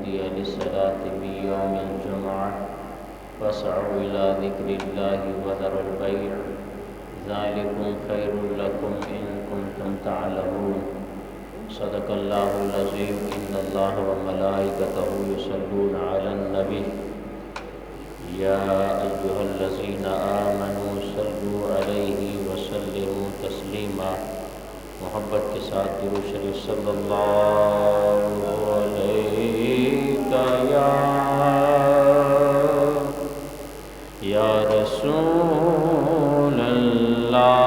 نودي للصلاة من يوم الجمعة فاسعوا إلى ذكر الله وذروا البيع ذلكم خير لكم إن كنتم تعلمون صدق الله العظيم إن الله وملائكته يصلون على النبي يا أيها الذين آمنوا صلوا عليه وسلموا تسليما محبت کے ساتھ درود شریف صلی اللہ علیہ یا رسول اللہ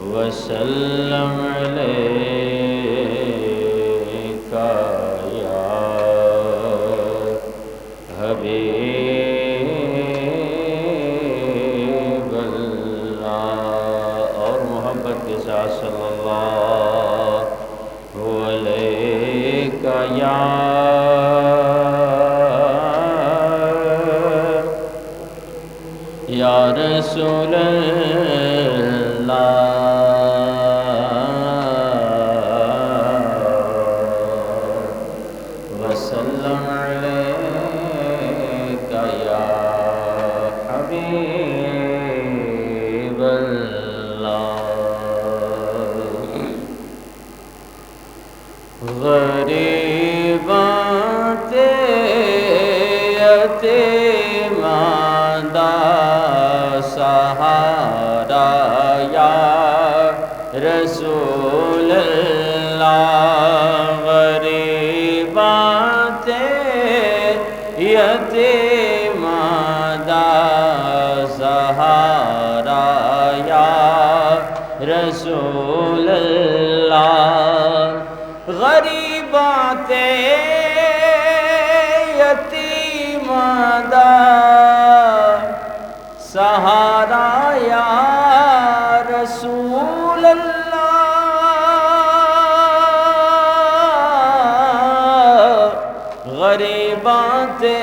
وسلم علیکا یا حبیب اللہ اور محبت کے ساتھ صلی اللہ علیہ یا رسول اللہ وسلم علیکا یا حبیب اللہ غریباں تے یتیماں دا سہارا یا رسول اللہ غریباں تے یتیماں دا سہارا یا رسول اللہ غریباں تے یتیماں دا سہارا یا رسول اللہ غریباں تے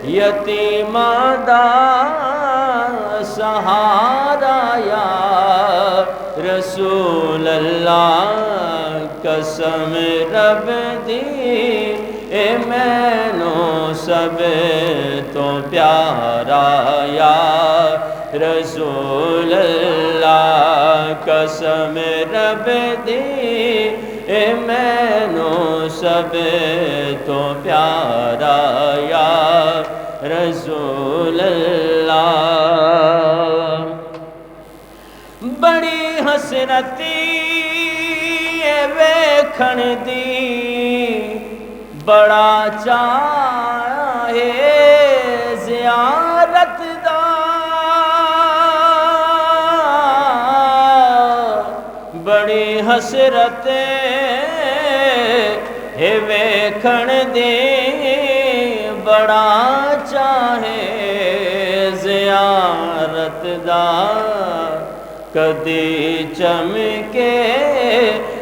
یتیماں دا سہارا یا رسول اللہ قسم رب دی اے مینو سب تو پیارا یا رسول اللہ قسم رب دی اے مینو سب تو پیارا یا رسول اللہ بڑی حسرتی ویکھن دی بڑا چاہے زیارت دا بڑی حسرت ویکھن دی بڑا چاہے زیارت دا کدی چمکے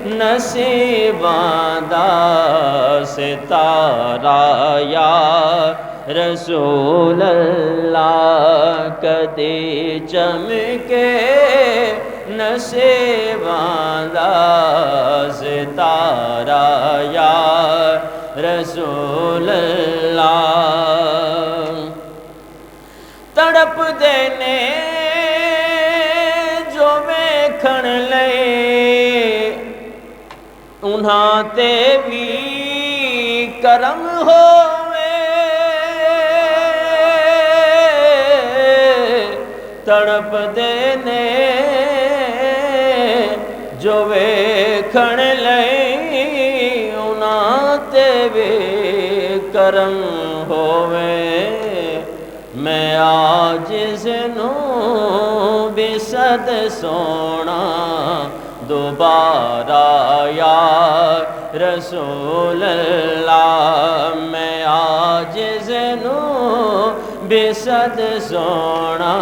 نصیباں دا ستارہ یا رسول اللہ کدی چمکے نصیباں دا ستارہ یا رسول اللہ تڑپ دینے جو ویکھن لئے انہاں تے بھی کرم ہووے تڑپ دینے جو ویکھن لئے انہاں تے بھی کرم ہووے میں عاجز نوں بھی صد سونا دوبارہ یا رسول اللہ میں عاجز نوں بھی صد سونا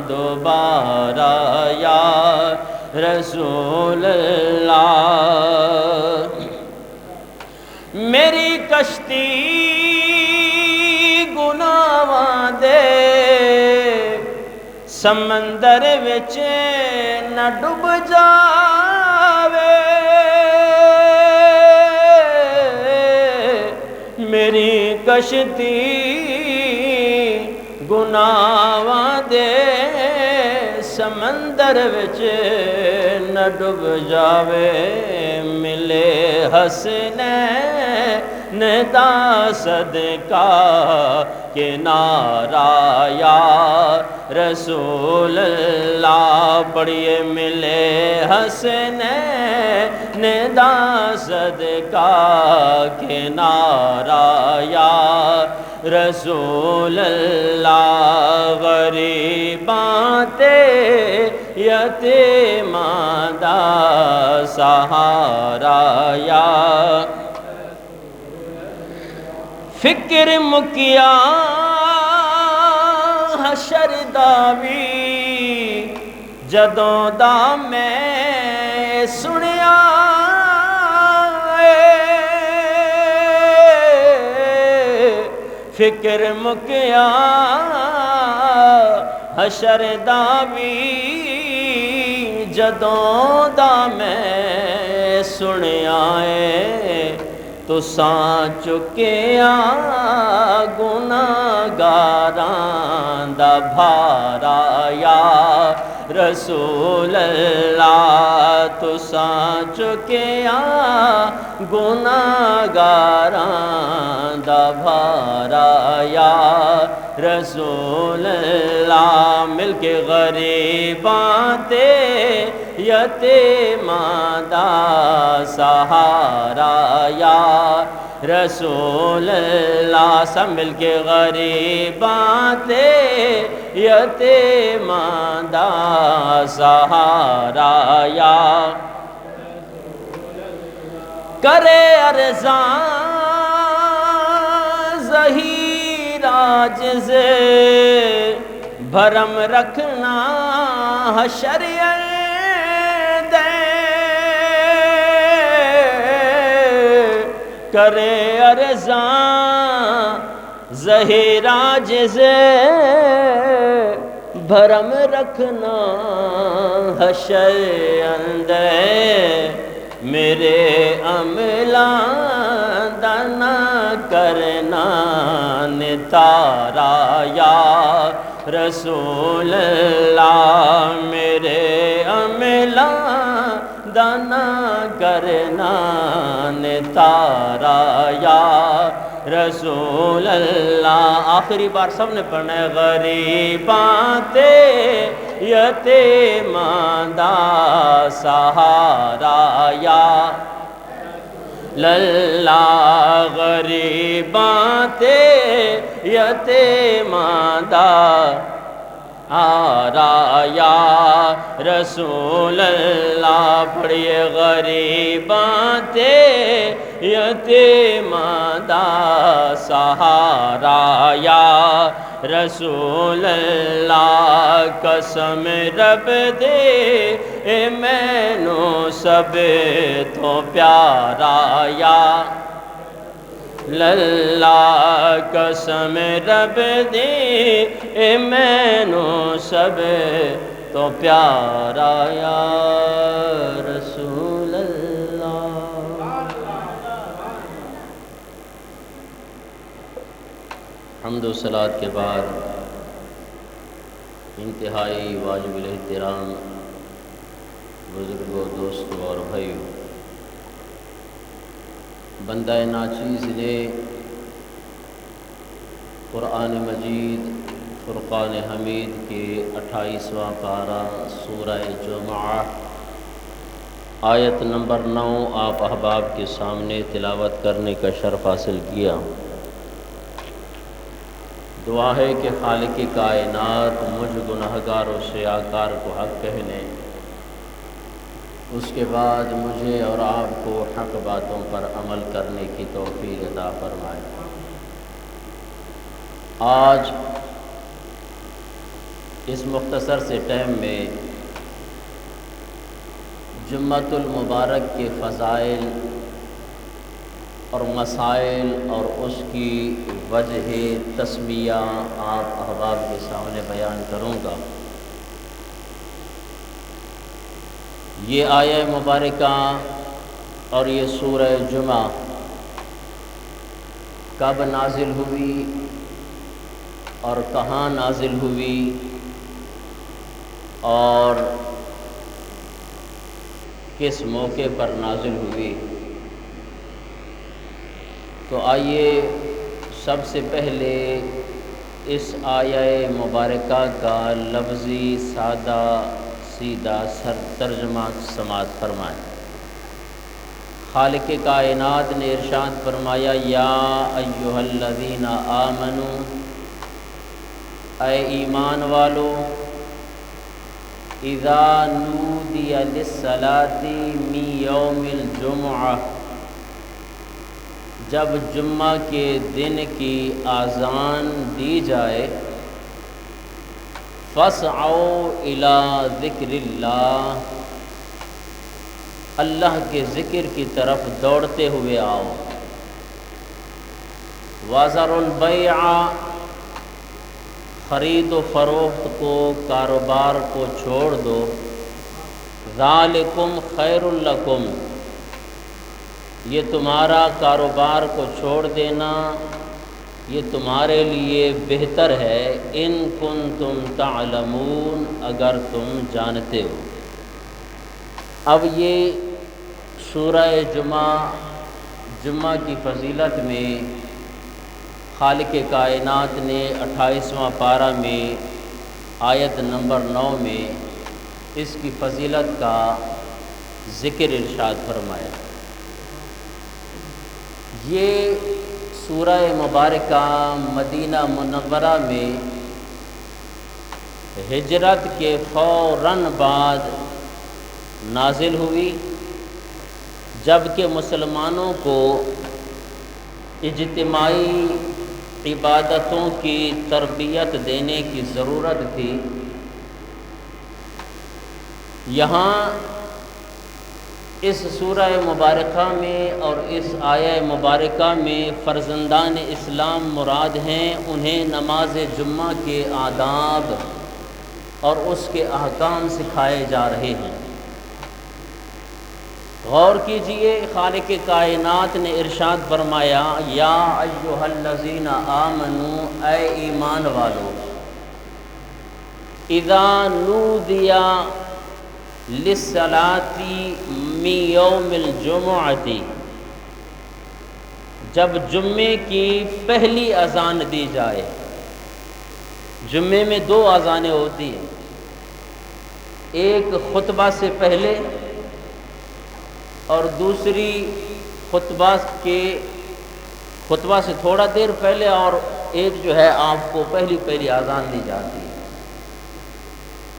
دوبارہ یا رسول اللہ میری کشتی گناہاں دے سمندر وچ نہ ڈوب جاوے میری کشتی گناہاں دے سمندر وچ نہ ڈوب جاوے ملے حسنین دا صدقہ کنارہ یا رسول اللہ پڑھیے ملے حسنین دا صدقہ کنارہ یا رسول اللہ غریباں تے یتیماں دا سہارا یا فکر مکیا حشر دا وی جدوں دا میں سنیا فکر مکیا حشر دا وی جدوں دا میں سنیا تساں چکیا گناہگاراں دا بھارا یا رسول اللہ تساں چکیا گناہگاراں دا بھارا یا رسول اللہ مل کے غریباں تے یتیماں دا سہارا یا رسول اللہ سب مل کے غریباں تے یتیماں دا سہارا یا کرے ارزاں ظہیر عاجز بھرم رکھنا حشر کرے ارزاں ظہیر عاجز بھرم رکھنا حشر اندر میرے عملاں دا نہ کرنا نتارا یا رسول اللہ میرے عملاں دا نہ کرنا نتارا یا رسول اللہ آخری بار سب نے پڑھنا ہے غریباں تے یتیماں دا سہارا یا للہ غریباں تے یتیماں دا آرا یا رسول اللہ پڑھیے غریباں تے یتیماں دا سہارا یا رسول اللہ قسم رب دے اے مینوں سب تو پیارا یا للہ قسم رب دے اے مینوں سب تو پیارا یا رسول اللہ حمد و صلاۃ کے بعد انتہائی واجب الاحترام بزرگوں دوستوں اور بھائیوں بندہ ناچیز نے قرآن مجید فرقان حمید کے 28واں پارہ سورہ جمعہ آیت نمبر 9 آپ احباب کے سامنے تلاوت کرنے کا شرف حاصل کیا۔ دعا ہے کہ خالق کائنات مجھ گناہگار و سیاکار کو حق کہنے، اس کے بعد مجھے اور آپ کو حق باتوں پر عمل کرنے کی توفیق عطا فرمائے۔ آج اس مختصر سے ٹائم میں جمعۃ المبارک کے فضائل اور مسائل اور اس کی وجہ تسمیہ آپ احباب کے سامنے بیان کروں گا۔ یہ آیہ مبارکہ اور یہ سورہ جمعہ کب نازل ہوئی اور کہاں نازل ہوئی اور کس موقع پر نازل ہوئی؟ تو آئیے سب سے پہلے اس آیہ مبارکہ کا لفظی سادہ سیدھا ترجمہ سماعت فرمائیں۔ خالق کائنات نے ارشاد فرمایا، یا ایھا الذین آمنوا، اے ایمان والو، اذا نودی للصلاۃ من یوم الجمعہ، جب جمعہ کے دن کی اذان دی جائے، فاسعوا الی ذکر اللہ، اللہ کے ذکر کی طرف دوڑتے ہوئے آؤ، وذروا البیع، خرید و فروخت کو، کاروبار کو چھوڑ دو، ذالکم خیر لکم، یہ تمہارا کاروبار کو چھوڑ دینا یہ تمہارے لیے بہتر ہے، ان کنتم تعلمون، اگر تم جانتے ہو۔ اب یہ سورہ جمعہ کی فضیلت میں خالق کائنات نے 28واں پارہ میں آیت نمبر 9 میں اس کی فضیلت کا ذکر ارشاد فرمایا۔ یہ سورہ مبارکہ مدینہ منورہ میں ہجرت کے فوراً بعد نازل ہوئی، جبکہ مسلمانوں کو اجتماعی عبادتوں کی تربیت دینے کی ضرورت تھی۔ یہاں اس سورہ مبارکہ میں اور اس آیہ مبارکہ میں فرزندان اسلام مراد ہیں، انہیں نماز جمعہ کے آداب اور اس کے احکام سکھائے جا رہے ہیں۔ غور کیجئے، خالق کائنات نے ارشاد فرمایا، یا ایھا الذین آمنوا، اے ایمان والو، اذا نودی للصلاۃ من یوم الجمعۃ، جب جمعے کی پہلی اذان دی جائے۔ جمعے میں 2 اذانیں ہوتی ہیں، ایک خطبہ سے پہلے اور دوسری خطبہ سے تھوڑا دیر پہلے، اور ایک جو ہے آپ کو پہلی اذان دی جاتی ہے۔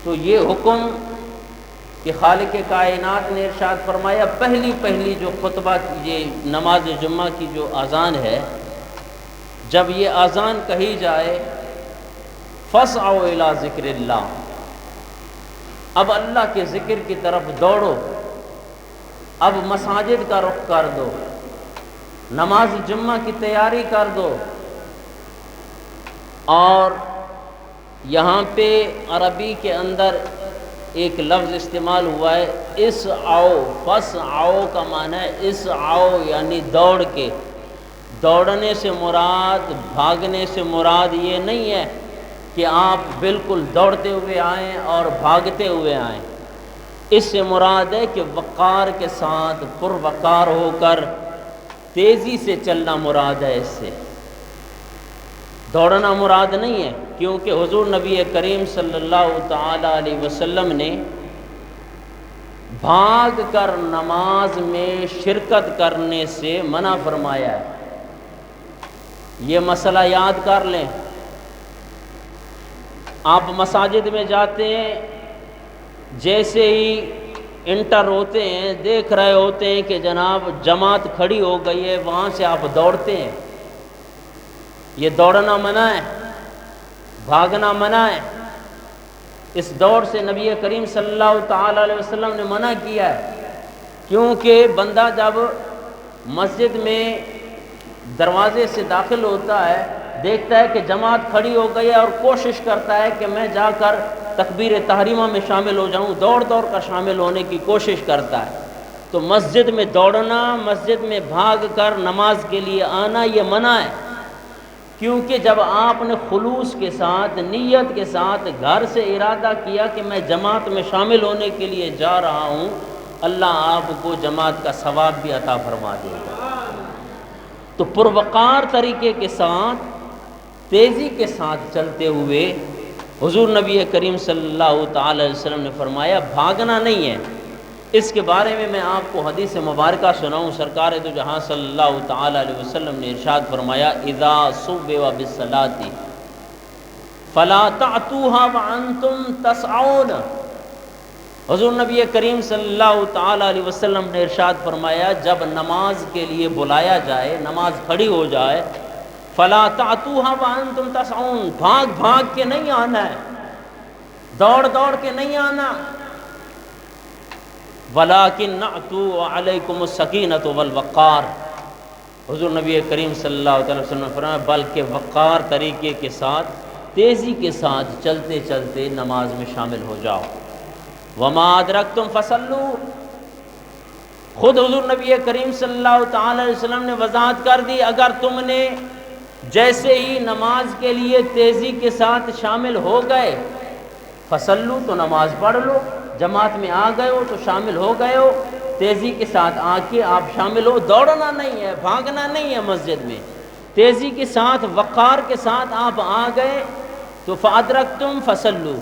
تو یہ حکم کہ خالق کائنات نے ارشاد فرمایا، پہلی جو خطبہ یہ نماز جمعہ کی جو اذان ہے، جب یہ اذان کہی جائے، فاسعوا الی ذکر اللہ، اب اللہ کے ذکر کی طرف دوڑو، اب مساجد کا رخ کر دو، نماز جمعہ کی تیاری کر دو۔ اور یہاں پہ عربی کے اندر ایک لفظ استعمال ہوا ہے، اسعوا، فاسعوا کا معنی ہے اسعوا، یعنی دوڑ کے۔ دوڑنے سے مراد، بھاگنے سے مراد یہ نہیں ہے کہ آپ بالکل دوڑتے ہوئے آئیں اور بھاگتے ہوئے آئیں، اس سے مراد ہے کہ وقار کے ساتھ، پروقار ہو کر تیزی سے چلنا مراد ہے، اس سے دوڑنا مراد نہیں ہے، کیونکہ حضور نبی کریم صلی اللہ تعالی علیہ وسلم نے بھاگ کر نماز میں شرکت کرنے سے منع فرمایا ہے۔ یہ مسئلہ یاد کر لیں۔ آپ مساجد میں جاتے ہیں، جیسے ہی انٹر ہوتے ہیں، دیکھ رہے ہوتے ہیں کہ جناب جماعت کھڑی ہو گئی ہے، وہاں سے آپ دوڑتے ہیں۔ یہ دوڑنا منع ہے، بھاگنا منع ہے۔ اس دوڑ سے نبی کریم صلی اللہ تعالی علیہ وسلم نے منع کیا ہے، کیونکہ بندہ جب مسجد میں دروازے سے داخل ہوتا ہے، دیکھتا ہے کہ جماعت کھڑی ہو گئی ہے اور کوشش کرتا ہے کہ میں جا کر تکبیر تحریمہ میں شامل ہو جاؤں، دوڑ دوڑ کر شامل ہونے کی کوشش کرتا ہے۔ تو مسجد میں دوڑنا، مسجد میں بھاگ کر نماز کے لیے آنا یہ منع ہے، کیونکہ جب آپ نے خلوص کے ساتھ، نیت کے ساتھ گھر سے ارادہ کیا کہ میں جماعت میں شامل ہونے کے لیے جا رہا ہوں، اللہ آپ کو جماعت کا ثواب بھی عطا فرما دے گا۔ تو پروقار طریقے کے ساتھ، تیزی کے ساتھ چلتے ہوئے حضور نبی کریم صلی اللہ تعالی علیہ وسلم نے فرمایا بھاگنا نہیں ہے۔ اس کے بارے میں آپ کو حدیث مبارکہ سناؤں۔ سرکار دو جہاں صلی اللہ تعالی علیہ وسلم نے ارشاد فرمایا اذا صبوا بالصلاۃ فلا تعتوها وانتم تسعون۔ حضور نبی کریم صلی اللہ تعالی علیہ وسلم نے ارشاد فرمایا جب نماز کے لیے بلایا جائے، نماز کھڑی ہو جائے، فلا تعتوها وانتم تسعون، بھاگ بھاگ کے نہیں آنا ہے، دوڑ دوڑ کے نہیں آنا، ولیکن نعتوا علیکم السکینۃ والوقار۔ حضور نبی کریم صلی اللہ علیہ وسلم نے فرمایا بلکہ وقار طریقے کے ساتھ، تیزی کے ساتھ چلتے چلتے نماز میں شامل ہو جاؤ۔ وما ادرکتم فصلوا، خود حضور نبی کریم صلی اللہ تعالی علیہ وسلم نے وضاحت کر دی، اگر تم نے جیسے ہی نماز کے لیے تیزی کے ساتھ شامل ہو گئے، فصلوا تو نماز پڑھ لو، جماعت میں آ گئے ہو تو شامل ہو گئے ہو، تیزی کے ساتھ آ کے آپ شامل ہو، دوڑنا نہیں ہے، بھاگنا نہیں ہے مسجد میں، تیزی کے ساتھ وقار کے ساتھ آپ آ گئے تو فادرکتم فصلوا۔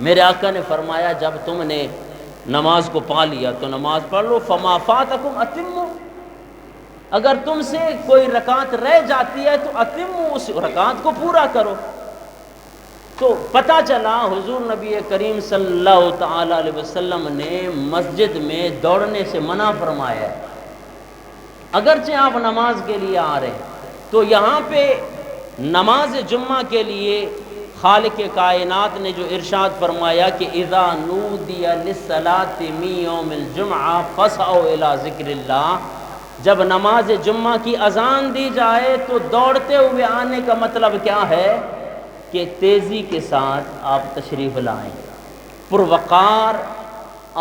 میرے آقا نے فرمایا جب تم نے نماز کو پا لیا تو نماز پڑھ لو، فما فاتکم اتموا، اگر تم سے کوئی رکعت رہ جاتی ہے تو اتموا، اس رکعت کو پورا کرو۔ تو پتہ چلا حضور نبی کریم صلی اللہ تعالی علیہ وسلم نے مسجد میں دوڑنے سے منع فرمایا ہے، اگرچہ آپ نماز کے لیے آ رہے ہیں۔ تو یہاں پہ نماز جمعہ کے لیے خالق کائنات نے جو ارشاد فرمایا کہ اذا نودی للصلاۃ من یوم الجمعہ فاسعوا الی ذکر اللہ، جب نماز جمعہ کی اذان دی جائے تو دوڑتے ہوئے آنے کا مطلب کیا ہے کہ تیزی کے ساتھ آپ تشریف لائیں، پروقار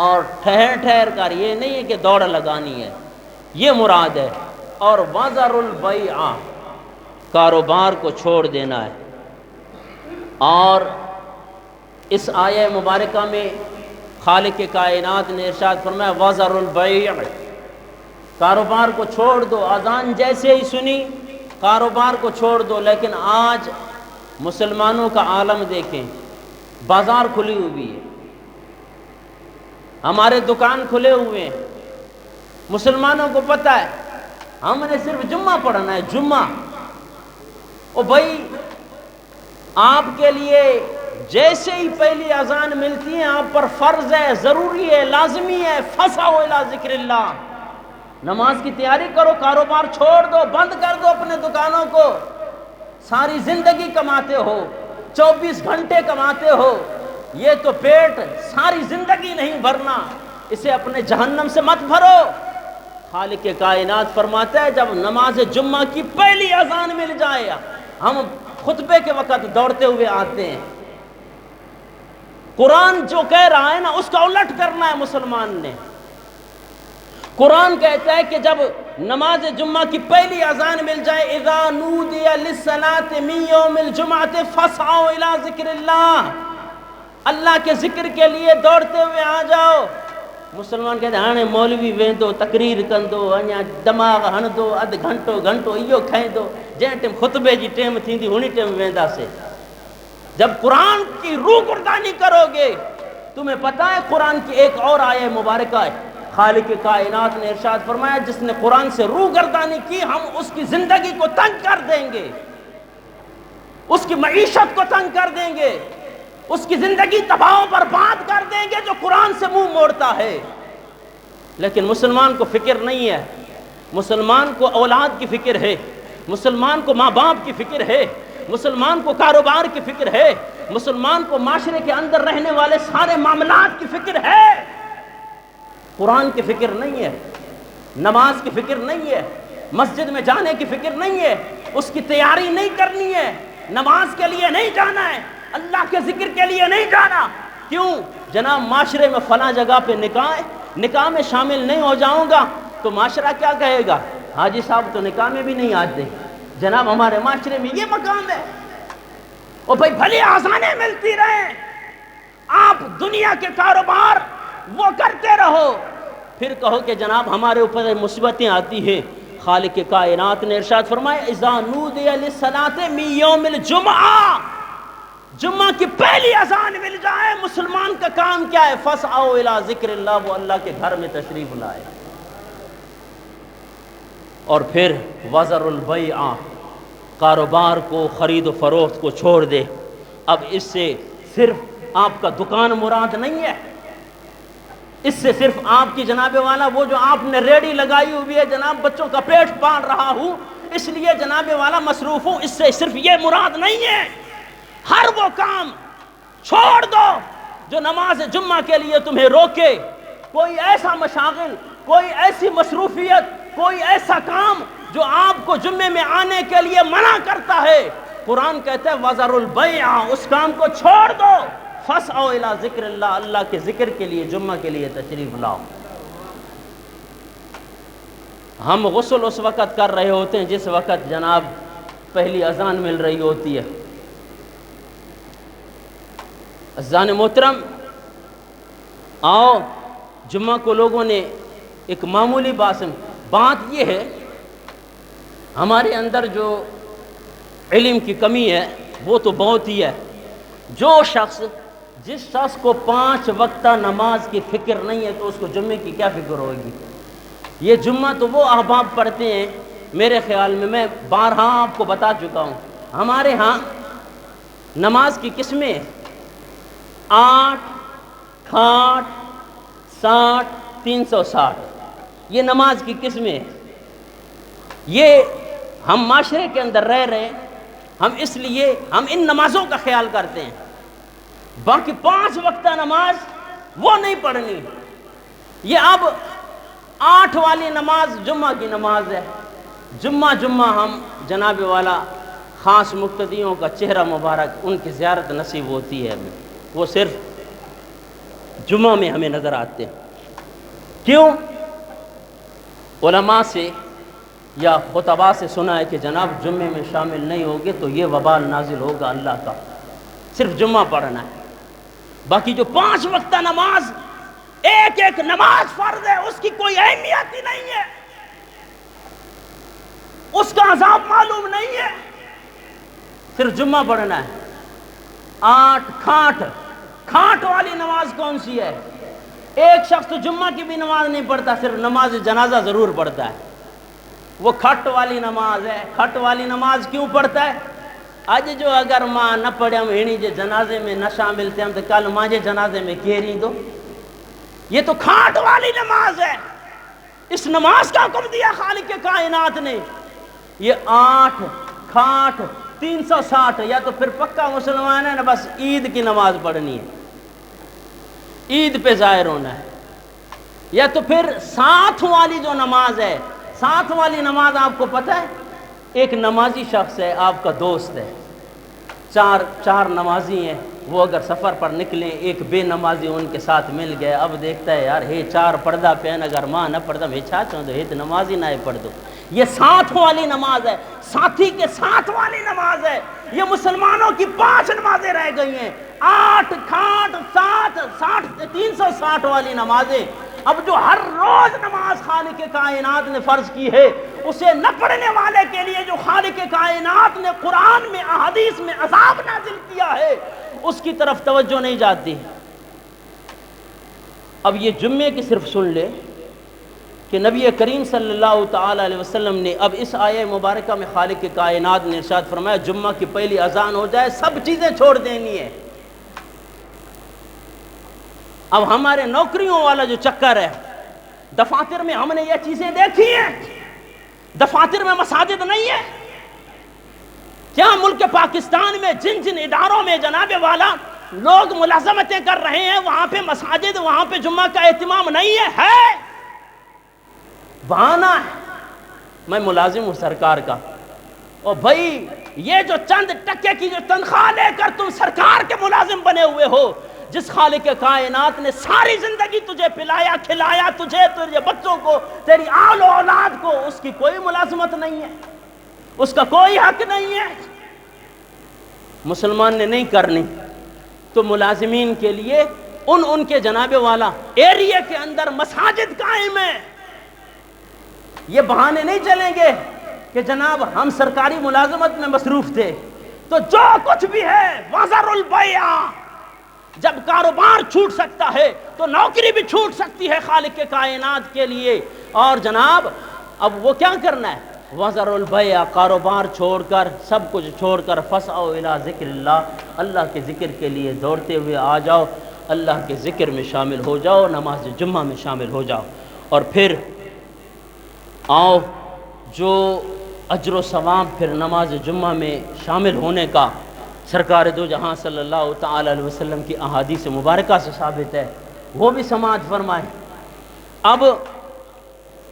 اور ٹھہر ٹھہر کر، یہ نہیں ہے کہ دوڑ لگانی ہے، یہ مراد ہے۔ اور وذر البیع، کاروبار کو چھوڑ دینا ہے۔ اور اس آیہ مبارکہ میں خالق کائنات نے ارشاد فرمایا وذر البیع، کاروبار کو چھوڑ دو، اذان جیسے ہی سنی کاروبار کو چھوڑ دو۔ لیکن آج مسلمانوں کا عالم دیکھیں، بازار کھلی ہوئی ہے، ہمارے دکان کھلے ہوئے ہیں، مسلمانوں کو پتہ ہے ہم نے صرف جمعہ پڑھنا ہے، جمعہ۔ او بھائی آپ کے لیے جیسے ہی پہلی اذان ملتی ہے آپ پر فرض ہے، ضروری ہے، لازمی ہے، فاسعوا الی ذکر اللہ، نماز کی تیاری کرو، کاروبار چھوڑ دو، بند کر دو اپنے دکانوں کو۔ ساری زندگی کماتے ہو، 24 گھنٹے کماتے ہو، یہ تو پیٹ ساری زندگی نہیں بھرنا، اسے اپنے جہنم سے مت بھرو۔ خالق کائنات فرماتا ہے جب نماز جمعہ کی پہلی اذان مل جائے ہم خطبے کے وقت دوڑتے ہوئے آتے ہیں۔ قرآن جو کہہ رہا ہے نا اس کا الٹ کرنا ہے مسلمان نے۔ قرآن کہتا ہے کہ جب نماز جمعہ کی پہلی اذان مل جائے اذا نودی للصلاۃ من یوم الجمعہ فاسعوا الی ذکر اللہ، اللہ کے ذکر کے لیے دوڑتے ہوئے آ جاؤ۔ مسلمان کہتے ہیں ہاں مولوی ویندو تقریر کندو، اñا دماغ ہندو، ادھ گھنٹو گھنٹو ایو کھائندو، جن ٹیم خطبے جی ٹیم تھیندی ہنی ٹیم ویندا سے۔ جب قرآن کی روح گردانی کرو گے، تمہیں پتہ ہے قرآن کی ایک اور آیہ مبارکہ ہے، خالق کائنات نے ارشاد فرمایا جس نے قرآن سے روح گردانی کی ہم اس کی زندگی کو تنگ کر دیں گے، اس کی معیشت کو تنگ کر دیں گے، اس کی زندگی تباہ و برباد کر دیں گے جو قرآن سے منہ موڑتا ہے۔ لیکن مسلمان کو فکر نہیں ہے، مسلمان کو اولاد کی فکر ہے، مسلمان کو ماں باپ کی فکر ہے، مسلمان کو کاروبار کی فکر ہے، مسلمان کو معاشرے کے اندر رہنے والے سارے معاملات کی فکر ہے، قرآن کی فکر نہیں ہے، نماز کی فکر نہیں ہے، مسجد میں جانے کی فکر نہیں ہے، اس کی تیاری نہیں کرنی ہے، نماز کے لیے نہیں جانا ہے، اللہ کے ذکر کے لیے نہیں جانا. کیوں؟ جناب معاشرے میں فلاں جگہ پہ نکاح میں شامل نہیں ہو جاؤں گا تو معاشرہ کیا کہے گا؟ حاجی صاحب تو نکاح میں بھی نہیں آتے. جناب ہمارے معاشرے میں یہ مقام ہے. اور بھائی بھلی آسانیں ملتی رہیں، آپ دنیا کے کاروبار وہ کرتے رہو، پھر کہو کہ جناب ہمارے اوپر مصیبتیں آتی ہیں. خالق کائنات نے ارشاد فرمایا اذا نودی للصلاۃ من یوم الجمعہ، جمعہ کی پہلی اذان مل جائے مسلمان کا کام کیا ہے؟ فاسعوا الی ذکر اللہ، وہ اللہ کے گھر میں تشریف لائے. اور پھر وذر البیع، کاروبار کو، خرید و فروخت کو چھوڑ دے. اب اس سے صرف آپ کا دکان مراد نہیں ہے، اس سے صرف آپ کی جناب والا وہ جو آپ نے ریڑھی لگائی ہوئی ہے، جناب بچوں کا پیٹ پال رہا ہوں اس لیے جناب والا مصروف ہوں، اس سے صرف یہ مراد نہیں ہے. ہر وہ کام چھوڑ دو جو نماز جمعہ کے لیے تمہیں روکے. کوئی ایسا مشاغل، کوئی ایسی مصروفیت، کوئی ایسا کام جو آپ کو جمعے میں آنے کے لیے منع کرتا ہے، قرآن کہتا ہے وذر البیع، اس کام کو چھوڑ دو. فاسعوا الی ذکر اللہ، اللہ کے ذکر کے لیے جمعہ کے لیے تشریف لاؤ. ہم غسل اس وقت کر رہے ہوتے ہیں جس وقت جناب پہلی اذان مل رہی ہوتی ہے. عزیزان محترم، آؤ جمعہ کو لوگوں نے ایک معمولی بات یہ ہے، ہمارے اندر جو علم کی کمی ہے وہ تو بہت ہی ہے. جس شخص کو 5 وقتہ نماز کی فکر نہیں ہے تو اس کو جمعے کی کیا فکر ہوگی؟ یہ جمعہ تو وہ احباب پڑھتے ہیں، میرے خیال میں بارہا آپ کو بتا چکا ہوں، ہمارے ہاں نماز کی قسمیں 8، 60، 60، 360، یہ نماز کی قسمیں. یہ ہم معاشرے کے اندر رہ رہے ہیں، ہم اس لیے ہم ان نمازوں کا خیال کرتے ہیں. باقی 5 وقتہ نماز وہ نہیں پڑھنی. یہ اب 8 والی نماز جمعہ کی نماز ہے. جمعہ ہم جناب والا خاص مقتدیوں کا چہرہ مبارک ان کی زیارت نصیب ہوتی ہے، وہ صرف جمعہ میں ہمیں نظر آتے ہیں. کیوں؟ علماء سے یا خطباء سے سنا ہے کہ جناب جمعے میں شامل نہیں ہوگے تو یہ وبال نازل ہوگا اللہ کا، صرف جمعہ پڑھنا ہے. باقی جو 5 وقتہ نماز، ایک نماز فرض ہے، اس کی کوئی اہمیت ہی نہیں ہے، اس کا عذاب معلوم نہیں ہے، صرف جمعہ پڑھنا ہے. 8 کھاٹ والی نماز کون سی ہے؟ ایک شخص تو جمعہ کی بھی نماز نہیں پڑھتا، صرف نماز جنازہ ضرور پڑھتا ہے، وہ کھٹ والی نماز ہے. کھٹ والی نماز کیوں پڑھتا ہے؟ اج جو اگر ماں نہ پڑھے ہم ہنی جے جنازے میں نہ شامل تھے ہم تو کل ماں جے جنازے میں کیری دو. یہ تو کھاٹ والی نماز ہے. اس نماز کا حکم دیا خالق کائنات نے. یہ 8 کھاٹ 360 یا تو پھر پکا مسلمان ہے نا، بس عید کی نماز پڑھنی ہے، عید پہ ظاہر ہونا ہے. یا تو پھر 7 والی جو نماز ہے، 7 والی نماز آپ کو پتہ ہے، ایک نمازی شخص ہے آپ کا دوست ہے، چار نمازی ہیں، وہ اگر سفر پر نکلیں ایک بے نمازی ان کے ساتھ مل گئے، اب دیکھتا ہے یار ہے 4 پردہ پہن، اگر ماں نہ پڑھتا میں چھا چاہوں تو نمازی نہ پڑھ دو. یہ 7 والی نماز ہے، ساتھی کے 7 والی نماز ہے. یہ مسلمانوں کی 5 نمازیں رہ گئی ہیں، 8 کھاٹ 7 60 360 والی نمازیں. اب جو ہر روز نماز خالق کائنات نے فرض کی ہے، اسے نہ پڑھنے والے کے لیے جو خالق کائنات نے قرآن میں احادیث میں عذاب نازل کیا ہے اس کی طرف توجہ نہیں جاتی. اب یہ جمعے کی صرف سن لے کہ نبی کریم صلی اللہ تعالی علیہ وسلم نے اب اس آیہ مبارکہ میں خالق کائنات نے ارشاد فرمایا جمعہ کی پہلی اذان ہو جائے سب چیزیں چھوڑ دینی ہے. اب ہمارے نوکریوں والا جو چکر ہے، دفاتر میں ہم نے یہ چیزیں دیکھی ہیں، دفاتر میں مساجد نہیں ہے کیا؟ ملک پاکستان میں جن اداروں میں جناب والا لوگ ملازمتیں کر رہے ہیں وہاں پہ مساجد، وہاں پہ جمعہ کا اہتمام نہیں ہے بہانہ ہے. میں ملازم ہوں سرکار کا، اور بھائی یہ جو چند ٹکے کی جو تنخواہ لے کر تم سرکار کے ملازم بنے ہوئے ہو، جس خالق کائنات نے ساری زندگی تجھے پلایا کھلایا، تجھے تیرے بچوں کو تیری آل و اولاد کو، اس کی کوئی ملازمت نہیں ہے، اس کا کوئی حق نہیں ہے، مسلمان نے نہیں کرنی، تو ملازمین کے لیے ان کے جناب والا ایریا کے اندر مساجد قائم ہیں۔ یہ بہانے نہیں چلیں گے کہ جناب ہم سرکاری ملازمت میں مصروف تھے، تو جو کچھ بھی ہے وزر البیع، جب کاروبار چھوٹ سکتا ہے تو نوکری بھی چھوٹ سکتی ہے خالق کائنات کے لیے۔ اور جناب اب وہ کیا کرنا ہے؟ وزر البیع، کاروبار چھوڑ کر، سب کچھ چھوڑ کر، فسعوا الی ذکر اللہ، اللہ کے ذکر کے لیے دوڑتے ہوئے آ جاؤ، اللہ کے ذکر میں شامل ہو جاؤ، نماز جمعہ میں شامل ہو جاؤ، اور پھر آؤ جو اجر و ثواب پھر نماز جمعہ میں شامل ہونے کا سرکار دو جہاں صلی اللہ تعالی علیہ وسلم کی احادیث مبارکہ سے ثابت ہے، وہ بھی سماعت فرمائیں۔ اب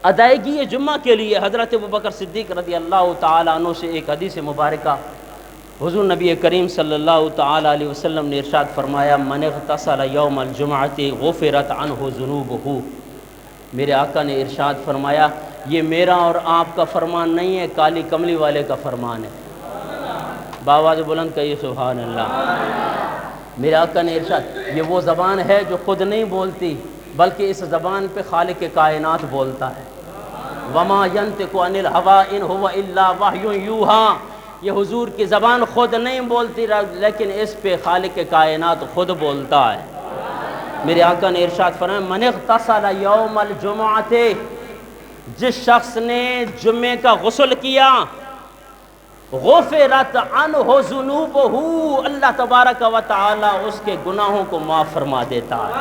ادائیگی جمعہ کے لیے حضرت ابوبکر صدیق رضی اللہ تعالیٰ عنہ سے ایک حدیث مبارکہ، حضور نبی کریم صلی اللہ تعالیٰ علیہ وسلم نے ارشاد فرمایا، من اغتسل یوم الجمعۃ غفرت عنہ ذنوبہ۔ میرے آقا نے ارشاد فرمایا، یہ میرا اور آپ کا فرمان نہیں ہے، کالی کملی والے کا فرمان ہے۔ باواز بلند کہیے سبحان اللہ۔ میرے آقا نے ارشاد، یہ وہ زبان ہے جو خود نہیں بولتی، بلکہ اس زبان پہ خالق کائنات بولتا ہے۔ وما ينطق عن الهوى ان هو الا وحی یوحی، یہ حضور کی زبان خود نہیں بولتی، لیکن اس پہ خالق کائنات خود بولتا ہے۔ میرے آقا نے ارشاد فرمایا، من اغتسل یوم الجمعۃ، جس شخص نے جمعے کا غسل کیا، غفرت عنہ ذنوبہ، اللہ تبارک و تعالی اس کے گناہوں کو معاف فرما دیتا ہے۔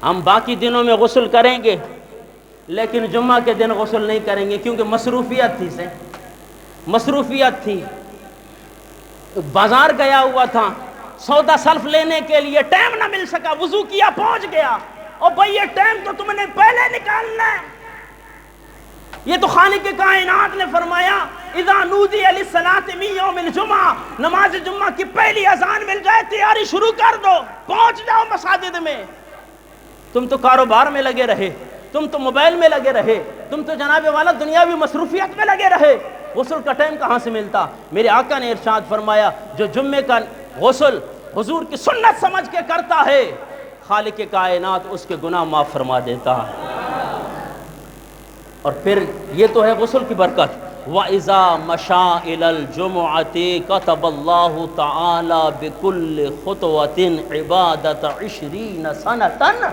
ہم باقی دنوں میں غسل کریں گے لیکن جمعہ کے دن غسل نہیں کریں گے، کیونکہ مصروفیت تھی، بازار گیا ہوا تھا، سودا سلف لینے کے لیے ٹائم نہ مل سکا، وضو کیا پہنچ گیا، اور بھئی یہ ٹائم تو تم نے پہلے نکالنا ہے۔ یہ تو خالق کائنات نے فرمایا، اذا نودی للصلاۃ من یوم الجمعہ، نماز جمعہ کی پہلی اذان مل جائے تیاری شروع کر دو، پہنچ جاؤ مساجد میں۔ تم تو کاروبار میں لگے رہے، تم تو موبائل میں لگے رہے، تم تو جناب والا دنیاوی مصروفیت میں لگے رہے، غسل کا ٹائم کہاں سے ملتا؟ میرے آقا نے ارشاد فرمایا، جو جمعے کا غسل حضور کی سنت سمجھ کے کرتا ہے، خالق کائنات اس کے گناہ معاف فرما دیتا ہے۔ اور پھر یہ تو ہے غسل کی برکت۔ وَإِذَا مَشَىٰ إِلَى الْجُمُعَةِ كَتَبَ اللَّهُ تَعَالَىٰ بِكُلِّ خُطْوَةٍ عِبَادَةَ 20 سَنَةً۔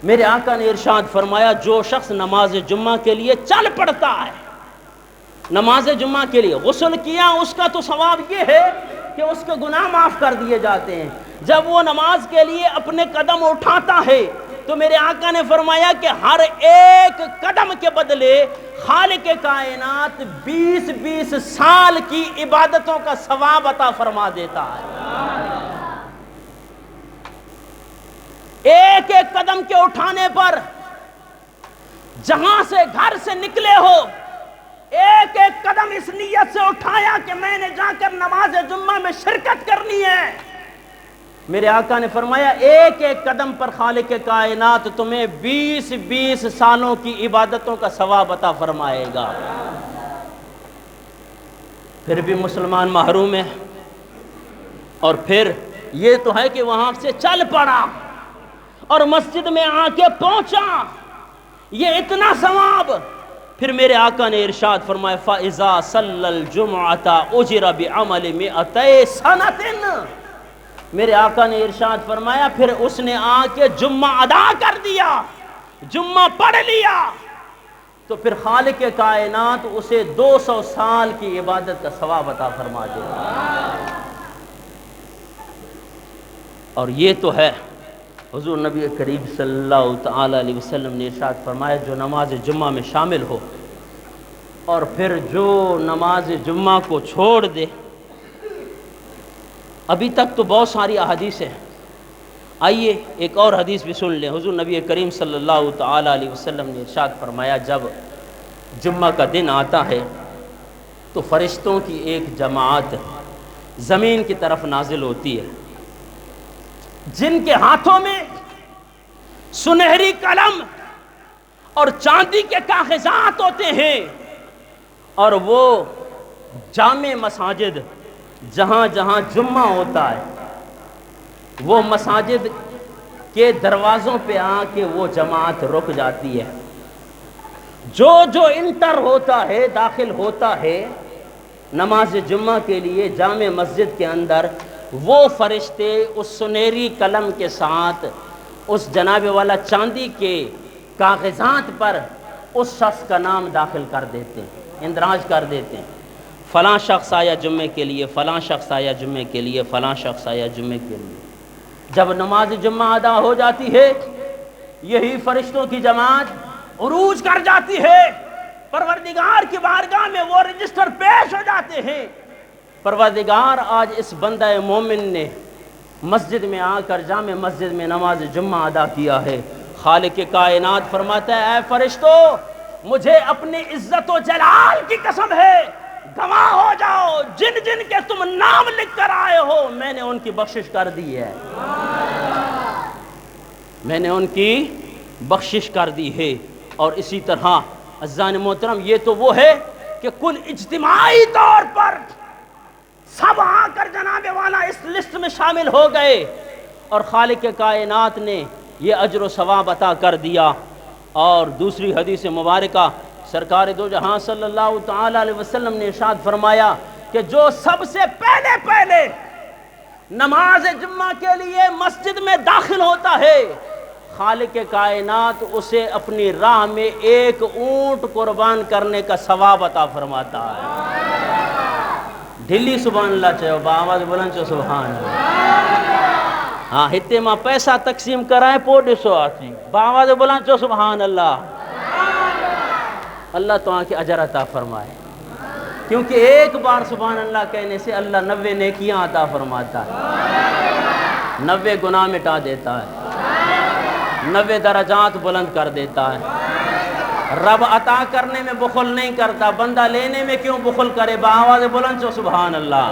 میرے آقا نے ارشاد فرمایا، جو شخص نماز جمعہ کے لیے چل پڑتا ہے، نماز جمعہ کے لیے غسل کیا، اس کا تو ثواب یہ ہے کہ اس کے گناہ معاف کر دیے جاتے ہیں۔ جب وہ نماز کے لیے اپنے قدم اٹھاتا ہے تو میرے آقا نے فرمایا کہ ہر ایک قدم کے بدلے خالق کائنات 20 سال کی عبادتوں کا ثواب عطا فرما دیتا ہے۔ ایک ایک قدم کے اٹھانے پر، جہاں سے گھر سے نکلے ہو، ایک ایک قدم اس نیت سے اٹھایا کہ میں نے جا کر نماز جمعہ میں شرکت کرنی ہے، میرے آقا نے فرمایا ایک ایک قدم پر خالق کائنات تمہیں 20 سالوں کی عبادتوں کا ثواب عطا فرمائے گا۔ پھر بھی مسلمان محروم ہے، اور پھر یہ تو ہے کہ وہاں سے چل پڑا اور مسجد میں آ کے پہنچا، یہ اتنا ثواب۔ پھر میرے آقا نے ارشاد فرمایا، فَإِذَا صَلَّى الْجُمْعَةَ أُجِرَ بِعَمَلِ 200 سَنَةٍ۔ میرے آقا نے ارشاد فرمایا، پھر اس نے آ کے جمعہ ادا کر دیا، جمعہ پڑھ لیا، تو پھر خالق کائنات اسے 200 سال کی عبادت کا ثواب عطا فرما دے گا۔ اور یہ تو ہے حضور نبی کریم صلی اللہ تعالی علیہ وسلم نے ارشاد فرمایا، جو نماز جمعہ میں شامل ہو اور پھر جو نماز جمعہ کو چھوڑ دے۔ ابھی تک تو بہت ساری احادیث ہیں، آئیے ایک اور حدیث بھی سن لیں۔ حضور نبی کریم صلی اللہ تعالی علیہ وسلم نے ارشاد فرمایا، جب جمعہ کا دن آتا ہے تو فرشتوں کی ایک جماعت زمین کی طرف نازل ہوتی ہے، جن کے ہاتھوں میں سنہری قلم اور چاندی کے کاغذات ہوتے ہیں، اور وہ جامع مساجد جہاں جہاں جمعہ ہوتا ہے وہ مساجد کے دروازوں پہ آ کے وہ جماعت رک جاتی ہے۔ جو جو انٹر ہوتا ہے، داخل ہوتا ہے نماز جمعہ کے لیے جامع مسجد کے اندر، وہ فرشتے اس سنہری قلم کے ساتھ اس جناب والا چاندی کے کاغذات پر اس شخص کا نام داخل کر دیتے ہیں، اندراج کر دیتے ہیں، فلاں شخص آیا جمعے کے لیے، فلاں شخص آیا جمعے کے لیے، فلاں شخص آیا جمعے کے لیے۔ جب نماز جمعہ ادا ہو جاتی ہے، یہی فرشتوں کی جماعت عروج کر جاتی ہے، پروردگار کی بارگاہ میں وہ رجسٹر پیش ہو جاتے ہیں، پروردگار آج اس بندہ مومن نے مسجد میں آ کر جامع مسجد میں نماز جمعہ ادا کیا ہے۔ خالق کائنات فرماتا ہے اے فرشتو، مجھے اپنی عزت و جلال کی قسم ہے، گواہ ہو جاؤ، جن جن کے تم نام لکھ کر آئے ہو میں نے ان کی بخشش کر دی ہے، میں نے ان کی بخشش کر دی ہے۔ اور اسی طرح عزیزان محترم، یہ تو وہ ہے کہ کل اجتماعی طور پر سب آ کر جناب والا اس لسٹ میں شامل ہو گئے، اور خالق کائنات نے یہ اجر و ثواب عطا کر دیا۔ اور دوسری حدیث مبارکہ سرکار دو جہاں صلی اللہ تعالی علیہ وسلم نے ارشاد فرمایا کہ جو سب سے پہلے نماز جمعہ کے لیے مسجد میں داخل ہوتا ہے، خالق کائنات اسے اپنی راہ میں ایک اونٹ قربان کرنے کا ثواب عطا فرماتا ہے۔ ڈھلی سبحان اللہ چاہو، باواز بلند چاہو سبحان اللہ۔ ہاں ہتے ماں پیسہ تقسیم کرائیں پوڑے سو آتی، باواز بلند چاہو سبحان اللہ۔ اللہ تو آن کے اجر عطا فرمائے، کیونکہ ایک بار سبحان اللہ کہنے سے اللہ 90 نیکیاں عطا فرماتا ہے، 90 گناہ مٹا دیتا ہے، 90 درجات بلند کر دیتا ہے۔ رب عطا کرنے میں بخل نہیں کرتا، بندہ لینے میں کیوں بخل کرے، بآواز بلند چو سبحان اللہ۔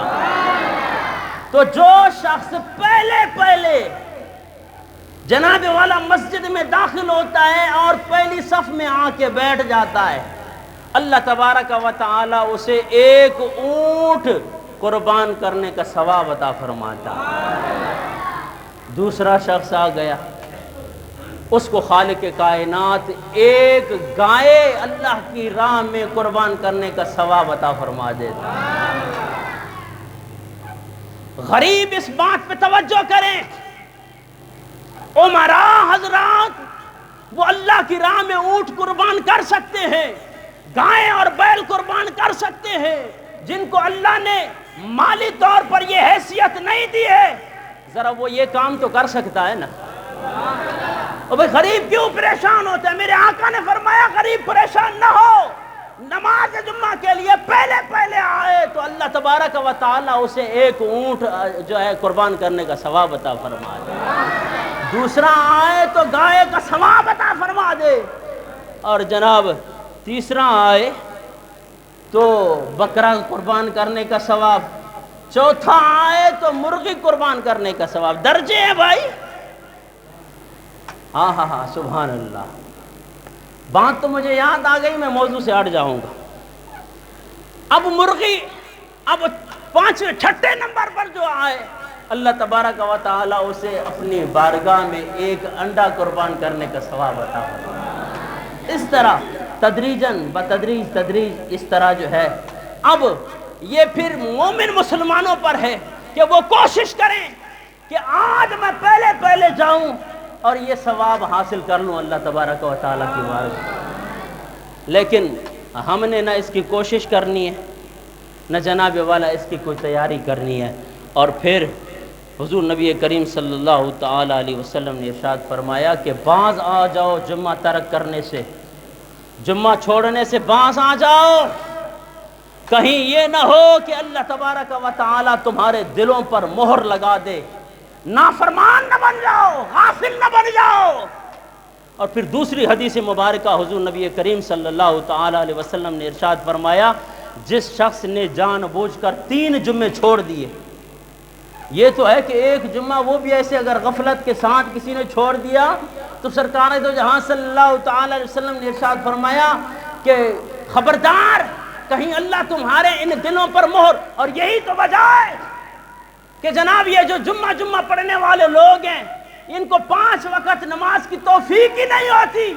تو جو شخص پہلے جناب والا مسجد میں داخل ہوتا ہے اور پہلی صف میں آ کے بیٹھ جاتا ہے، اللہ تبارک و تعالی اسے ایک اونٹ قربان کرنے کا ثواب عطا فرماتا ہے۔ دوسرا شخص آ گیا، اس کو خالق کائنات ایک گائے اللہ کی راہ میں قربان کرنے کا ثواب عطا فرما دیتا ہے۔ غریب اس بات پہ توجہ کریں، عمراء حضرات وہ اللہ کی راہ میں اونٹ قربان کر سکتے ہیں، گائے اور بیل قربان کر سکتے ہیں، جن کو اللہ نے مالی طور پر یہ حیثیت نہیں دی ہے، ذرا وہ یہ کام تو کر سکتا ہے نا۔ اور بھئی غریب کیوں پریشان ہوتا ہے؟ میرے آقا نے فرمایا غریب پریشان نہ ہو، نماز جمعہ کے لیے پہلے آئے تو اللہ تبارک و تعالی اسے ایک اونٹ جو ہے قربان کرنے کا ثواب عطا فرما دے، دوسرا آئے تو گائے کا ثواب عطا فرما دے، اور جناب تیسرا آئے تو بکرا قربان کرنے کا ثواب، چوتھا آئے تو مرغی قربان کرنے کا ثواب۔ درجے ہیں بھائی، ہاں سبحان اللہ۔ بات تو مجھے یاد آ گئی، میں موضوع سے ہٹ جاؤں گا۔ اب مرغی، اب پانچویں چھٹے نمبر پر جو آئے، اللہ تبارک و تعالی اسے اپنی بارگاہ میں ایک انڈا قربان کرنے کا ثواب عطا فرمائے۔ اس طرح تدریجاً تدریج اس طرح جو ہے، اب یہ پھر مومن مسلمانوں پر ہے کہ وہ کوشش کریں کہ آج میں پہلے جاؤں اور یہ ثواب حاصل کر لوں اللہ تبارک و تعالیٰ کی بارگاہ۔ لیکن ہم نے نہ اس کی کوشش کرنی ہے، نہ جناب والا اس کی کوئی تیاری کرنی ہے، اور پھر حضور نبی کریم صلی اللہ تعالیٰ علیہ وسلم نے ارشاد فرمایا کہ باز آ جاؤ جمعہ ترک کرنے سے، جمعہ چھوڑنے سے باز آ جاؤ، کہیں یہ نہ ہو کہ اللہ تبارک و تعالیٰ تمہارے دلوں پر مہر لگا دے، نافرمان نہ بن جاؤ، غافل نہ بن جاؤ۔ اور پھر دوسری حدیث مبارکہ حضور نبی کریم صلی اللہ تعالیٰ علیہ وسلم نے ارشاد فرمایا جس شخص نے جان بوجھ کر 3 جمعے چھوڑ دیے. یہ تو ہے کہ ایک جمعہ وہ بھی ایسے اگر غفلت کے ساتھ کسی نے چھوڑ دیا تو سرکار دو جہاں صلی اللہ تعالی علیہ وسلم نے ارشاد فرمایا کہ خبردار کہیں اللہ تمہارے ان دلوں پر مہر. اور یہی تو وجہ ہے کہ جناب یہ جو جمعہ پڑھنے والے لوگ ہیں ان کو 5 وقت نماز کی توفیق ہی نہیں ہوتی.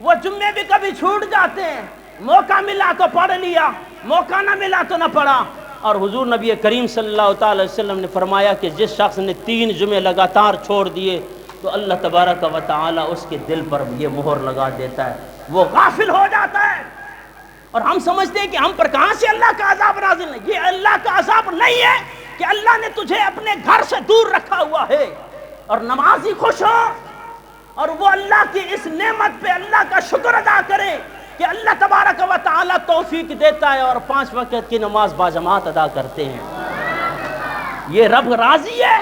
وہ جمعے بھی کبھی چھوٹ جاتے ہیں, موقع ملا تو پڑھ لیا, موقع نہ ملا تو نہ پڑھا. اور حضور نبی کریم صلی اللہ تعالی علیہ وسلم نے فرمایا کہ جس شخص نے 3 جمعے لگاتار چھوڑ دیے تو اللہ تبارک و تعالی اس کے دل پر یہ مہر لگا دیتا ہے, وہ غافل ہو جاتا ہے. اور ہم سمجھتے ہیں کہ ہم پر کہاں سے اللہ کا عذاب نازل ہے. یہ اللہ کا عذاب نہیں ہے کہ اللہ نے تجھے اپنے گھر سے دور رکھا ہوا ہے اور نمازی خوش ہو اور وہ اللہ کی اس نعمت پہ اللہ کا شکر ادا کرے کہ اللہ تبارک و تعالی توفیق دیتا ہے اور 5 وقت کی نماز باجماعت ادا کرتے ہیں. یہ رب راضی ہے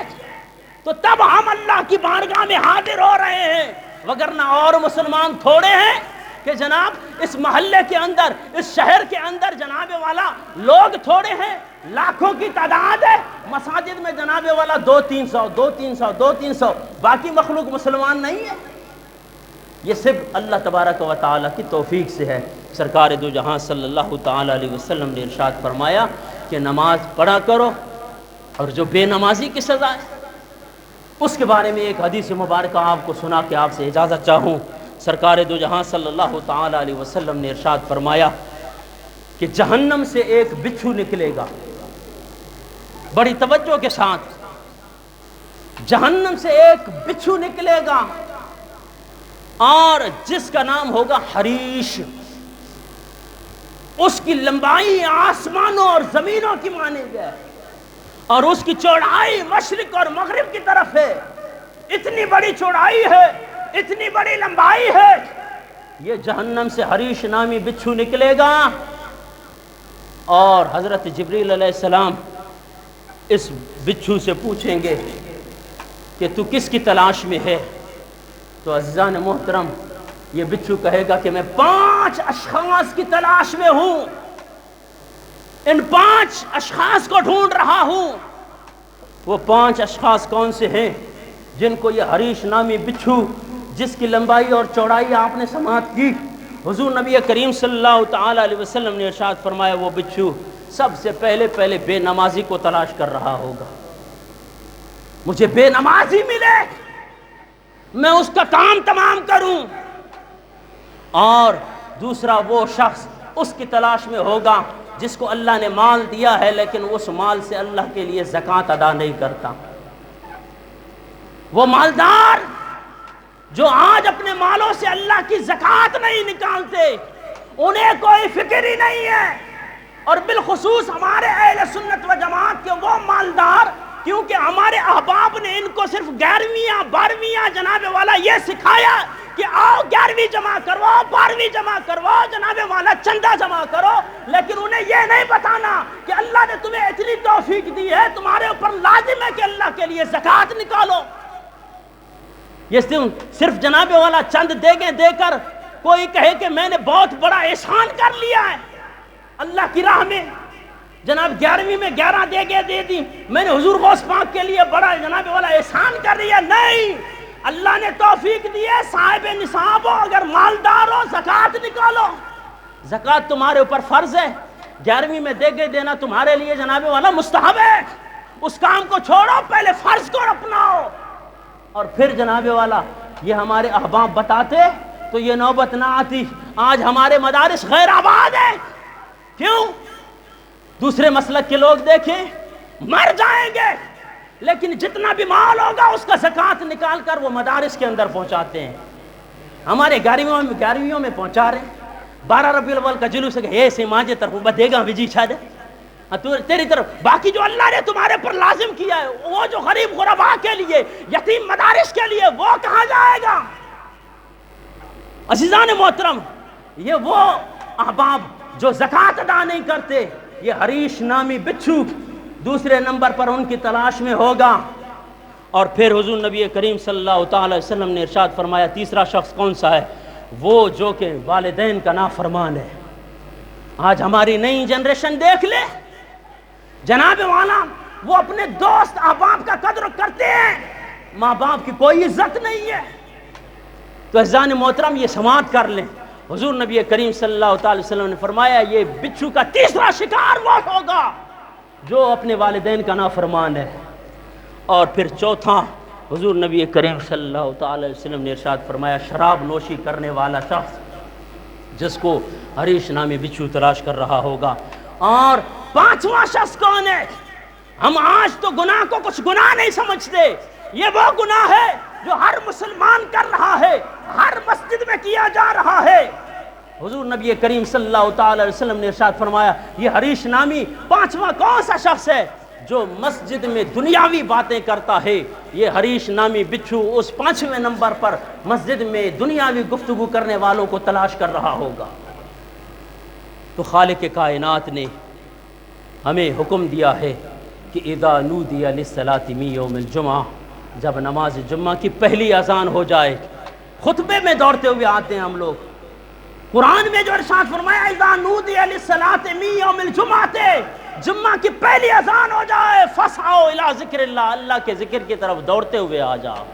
تو تب ہم اللہ کی بارگاہ میں حاضر ہو رہے ہیں, وگرنہ اور مسلمان تھوڑے ہیں کہ جناب اس محلے کے اندر, اس شہر کے اندر جناب والا لوگ تھوڑے ہیں, لاکھوں کی تعداد ہے, مساجد میں جناب والا 200-300 باقی مخلوق مسلمان نہیں ہے. یہ صرف اللہ تبارک و تعالی کی توفیق سے ہے. سرکار دو جہاں صلی اللہ تعالی علیہ وسلم نے ارشاد فرمایا کہ نماز پڑھا کرو اور جو بے نمازی کی سزا ہے اس کے بارے میں ایک حدیث مبارکہ آپ کو سنا کے آپ سے اجازت چاہوں. سرکار دو جہاں صلی اللہ تعالی علیہ وسلم نے ارشاد فرمایا کہ جہنم سے ایک بچھو نکلے گا. بڑی توجہ کے ساتھ, جہنم سے ایک بچھو نکلے گا اور جس کا نام ہوگا حریش. اس کی لمبائی آسمانوں اور زمینوں کی مانند ہے اور اس کی چوڑائی مشرق اور مغرب کی طرف ہے. اتنی بڑی چوڑائی ہے, اتنی بڑی لمبائی ہے. یہ جہنم سے حریش نامی بچھو نکلے گا اور حضرت جبریل علیہ السلام اس بچھو سے پوچھیں گے کہ تو کس کی تلاش میں ہے. تو عزیزان محترم یہ بچھو کہے گا کہ میں 5 اشخاص کی تلاش میں ہوں, ان 5 اشخاص کو ڈھونڈ رہا ہوں. وہ 5 اشخاص کون سے ہیں جن کو یہ حریش نامی بچھو جس کی لمبائی اور چوڑائی آپ نے سماعت کی, حضور نبی کریم صلی اللہ تعالی علیہ وسلم نے ارشاد فرمایا وہ بچھو سب سے پہلے بے نمازی کو تلاش کر رہا ہوگا. مجھے بے نمازی ملے, میں اس کا کام تمام کروں. اور دوسرا وہ شخص اس کی تلاش میں ہوگا جس کو اللہ نے مال دیا ہے لیکن اس مال سے اللہ کے لیے زکوٰۃ ادا نہیں کرتا. وہ مالدار جو آج اپنے مالوں سے اللہ کی زکوٰۃ نہیں نکالتے, انہیں کوئی فکر ہی نہیں ہے. اور بالخصوص ہمارے اہل سنت و جماعت کے وہ مالدار, کیونکہ ہمارے احباب نے ان کو صرف 11ویں 12ویں جناب والا یہ سکھایا کہ آؤ 11ویں جمع کرو, 12ویں جمع کرو, جناب والا چندہ جمع کرو, لیکن انہیں یہ نہیں بتانا کہ اللہ نے تمہیں اتنی توفیق دی ہے, تمہارے اوپر لازم ہے کہ اللہ کے لیے زکوٰۃ نکالو. یہ صرف جناب والا چند دیگیں دے کر کوئی کہے کہ میں نے بہت بڑا احسان کر لیا ہے اللہ کی راہ میں, جناب 11ویں میں 11 دیگیں دے دی, میں نے حضور غوث پاک کے لیے بڑا جناب والا احسان کر لیا. نہیں, اللہ نے توفیق دی ہے, صاحب نصاب ہو, اگر مالدار ہو, زکوٰۃ نکالو. زکوٰۃ تمہارے اوپر فرض ہے, 11ویں میں دیگیں دینا تمہارے لیے جناب والا مستحب ہے. اس کام کو چھوڑو, پہلے فرض کو اپناؤ. اور پھر جناب والا یہ ہمارے احباب بتاتے تو یہ نوبت نہ آتی. آج ہمارے مدارس غیر آباد ہیں. کیوں؟ دوسرے مسلک کے لوگ دیکھیں مر جائیں گے لیکن جتنا بھی مال ہوگا اس کا زکوٰۃ نکال کر وہ مدارس کے اندر پہنچاتے ہیں. ہمارے 11ویں میں پہنچا رہے ہیں. 12 ربیع الاول کا جلوس ہے ایسے مانجے طرف بدے گا وجی چھاڑے تیری طرف. باقی جو اللہ نے تمہارے پر لازم کیا ہے وہ جو غریب غربا کے لیے, یتیم مدارس کے لیے, وہ کہاں جائے گا؟ عزیزان محترم, یہ وہ احباب جو زکوٰۃ ادا نہیں کرتے, یہ حریش نامی بچھو دوسرے نمبر پر ان کی تلاش میں ہوگا. اور پھر حضور نبی کریم صلی اللہ تعالی وسلم نے ارشاد فرمایا تیسرا شخص کون سا ہے؟ وہ جو کہ والدین کا نافرمان ہے. آج ہماری نئی جنریشن دیکھ لے، جناب والا وہ اپنے دوست احباب کا قدر کرتے ہیں، ماں باپ کی کوئی عزت نہیں ہے۔ تو اذان محترم یہ سماعت کر لیں، حضور نبی کریم صلی اللہ تعالی وسلم نے فرمایا یہ بچھو کا تیسرا شکار وہ ہوگا جو اپنے والدین کا نافرمان ہے، اور پھر چوتھا حضور نبی کریم صلی اللہ تعالی وسلم نے ارشاد فرمایا شراب نوشی کرنے والا شخص جس کو حریش نامی بچھو تلاش کر رہا ہوگا۔ اور پانچواں شخص کون ہے؟ ہم آج تو گناہ کو کچھ گناہ نہیں سمجھتے، یہ وہ گناہ ہے جو ہر مسلمان کر رہا ہے، ہر مسجد میں کیا جا رہا ہے۔ حضور نبی کریم صلی اللہ تعالی وسلم نے ارشاد فرمایا یہ حریش نامی پانچواں کون سا شخص ہے جو مسجد میں دنیاوی باتیں کرتا ہے؟ یہ حریش نامی بچھو اس 5ویں نمبر پر مسجد میں دنیاوی گفتگو کرنے والوں کو تلاش کر رہا ہوگا۔ تو خالق کائنات نے ہمیں حکم دیا ہے کہ اذا نودی للصلاۃ من یوم الجمعہ، جب نماز جمعہ کی پہلی اذان ہو جائے، خطبے میں دوڑتے ہوئے آتے ہیں ہم لوگ، قرآن میں جو ارشاد فرمایا اذا نودی للصلاۃ من یوم الجمعہ، جمعہ کی پہلی اذان ہو جائے فاسعوا الی ذکر اللہ، اللہ کے ذکر کی طرف دوڑتے ہوئے آ جاؤ۔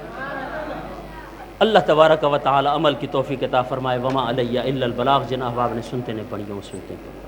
اللہ تبارک و تعالی عمل کی توفیق عطا فرمائے۔ وما علی الا البلاغ، جن احباب نے سنتے نہیں پڑھی وہ سنتے ہیں۔